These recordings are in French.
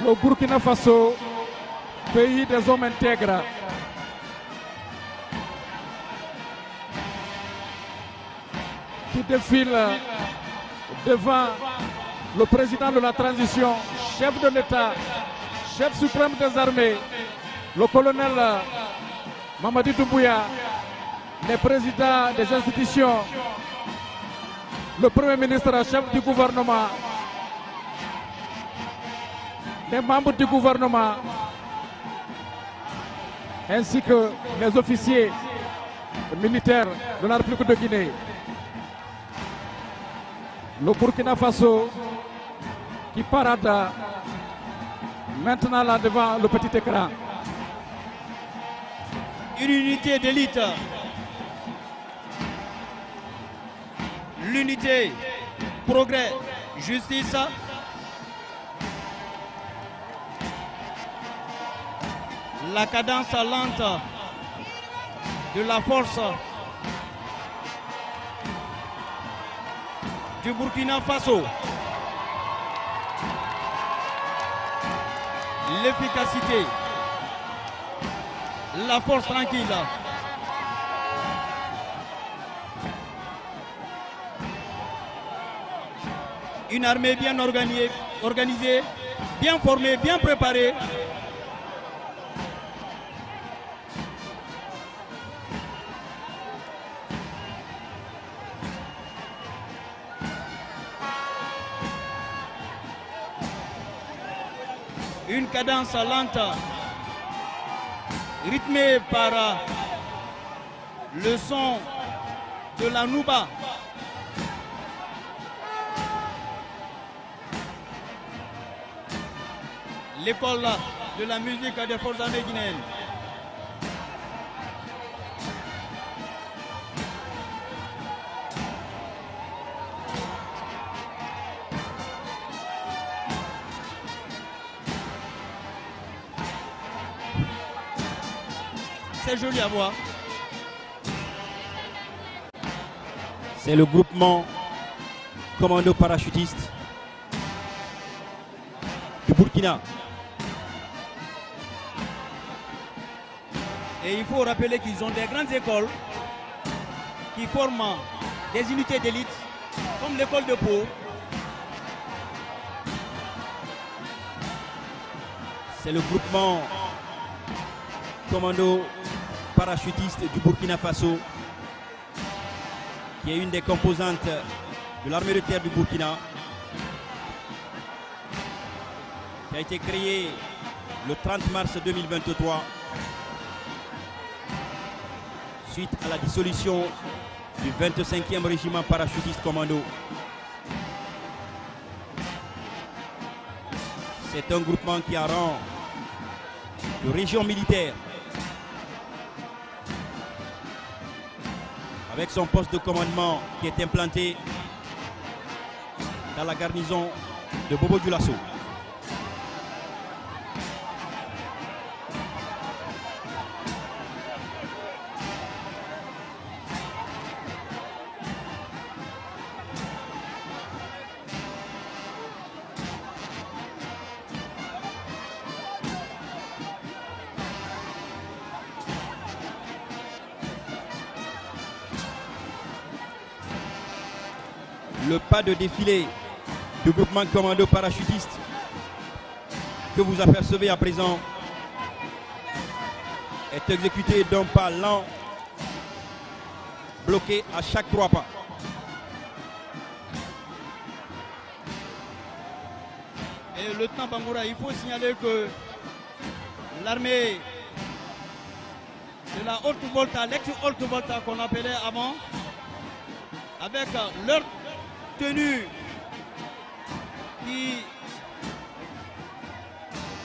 Le Burkina Faso, pays des hommes intègres, qui défile devant le président de la transition, chef de l'État, chef suprême des armées, le colonel Mamadi Doumbouya, les présidents des institutions, le premier ministre, chef du gouvernement, les membres du gouvernement, ainsi que les officiers militaires de la République de Guinée. Le Burkina Faso qui parade maintenant là devant le petit écran. Une unité d'élite. L'unité, progrès, justice. La cadence lente de la force du Burkina Faso. L'efficacité, la force tranquille. Une armée bien organisée, bien formée, bien préparée. Une cadence lente, rythmée par le son de la nouba. L'école de la musique des forces armées guinéennes. C'est joli à voir. C'est le groupement commando parachutiste du Burkina. Et il faut rappeler qu'ils ont des grandes écoles qui forment des unités d'élite, comme l'école de Pau. C'est le groupement commando parachutiste du Burkina Faso, qui est une des composantes de l'armée de terre du Burkina, qui a été créée le 30 mars 2023 suite à la dissolution du 25e régiment parachutiste commando. C'est un groupement qui a rang de région militaire, avec son poste de commandement qui est implanté dans la garnison de Bobo-Dioulasso. Le pas de défilé du groupement commando parachutiste que vous apercevez à présent est exécuté d'un pas lent, bloqué à chaque 3 pas. Et le lieutenant Bangoura, il faut signaler que l'armée de la haute volta, l'ex-haute volta qu'on appelait avant, avec leur tenue qui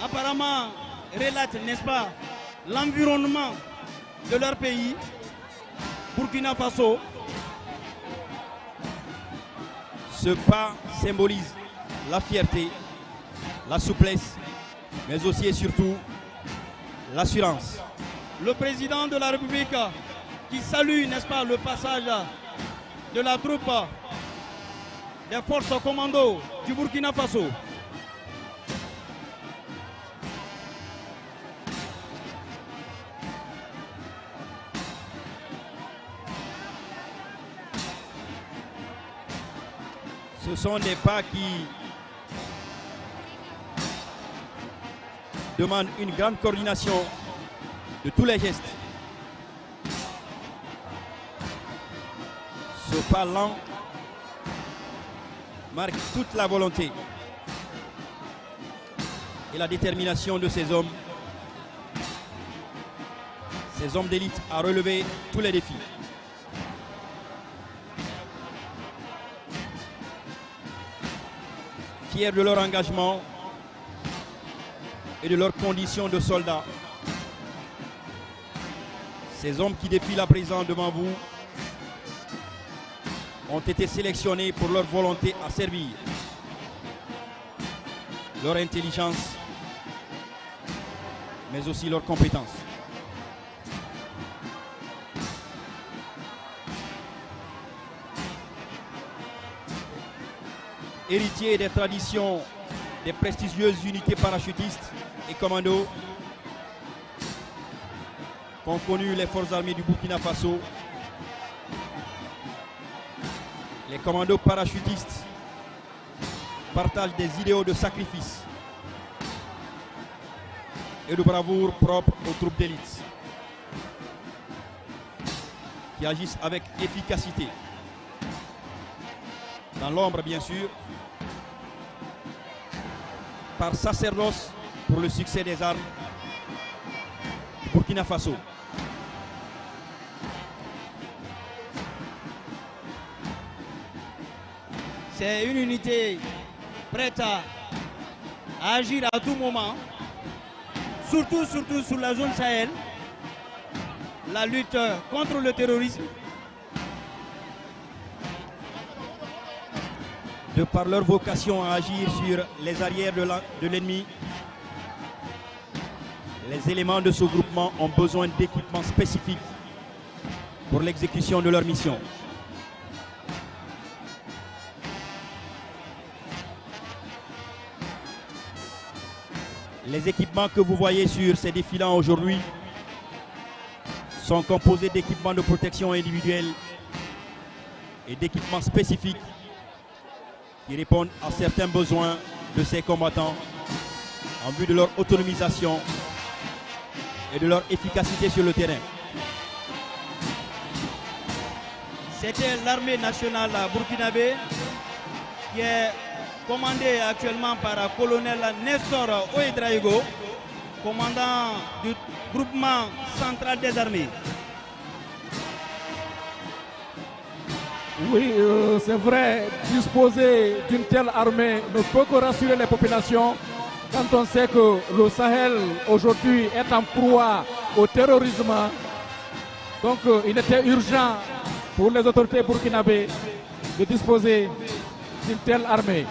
apparemment relate, n'est-ce pas, l'environnement de leur pays, Burkina Faso. Ce pas symbolise la fierté, la souplesse, mais aussi et surtout l'assurance. Le président de la République qui salue, n'est-ce pas, le passage de la troupe des forces commando du Burkina Faso. Ce sont des pas qui demandent une grande coordination de tous les gestes. Ce pas lent marque toute la volonté et la détermination de ces hommes d'élite à relever tous les défis. Fiers de leur engagement et de leurs conditions de soldats, ces hommes qui défilent à présent devant vous ont été sélectionnés pour leur volonté à servir, leur intelligence, mais aussi leurs compétences. Héritiers des traditions des prestigieuses unités parachutistes et commandos qu'ont connu les forces armées du Burkina Faso, les commandos parachutistes partagent des idéaux de sacrifice et de bravoure propres aux troupes d'élite, qui agissent avec efficacité, dans l'ombre bien sûr, par sacerdoce pour le succès des armes du Burkina Faso. C'est une unité prête à agir à tout moment, surtout sur la zone Sahel, la lutte contre le terrorisme. De par leur vocation à agir sur les arrières de l'ennemi, les éléments de ce groupement ont besoin d'équipements spécifiques pour l'exécution de leur mission. Les équipements que vous voyez sur ces défilants aujourd'hui sont composés d'équipements de protection individuelle et d'équipements spécifiques qui répondent à certains besoins de ces combattants en vue de leur autonomisation et de leur efficacité sur le terrain. C'était l'armée nationale burkinabé qui est commandée actuellement par le colonel Nestor Ouedraogo, commandant du groupement central des armées. Oui, c'est vrai, disposer d'une telle armée ne peut que rassurer les populations quand on sait que le Sahel aujourd'hui est en proie au terrorisme. Donc il était urgent pour les autorités burkinabées de disposer d'une telle armée.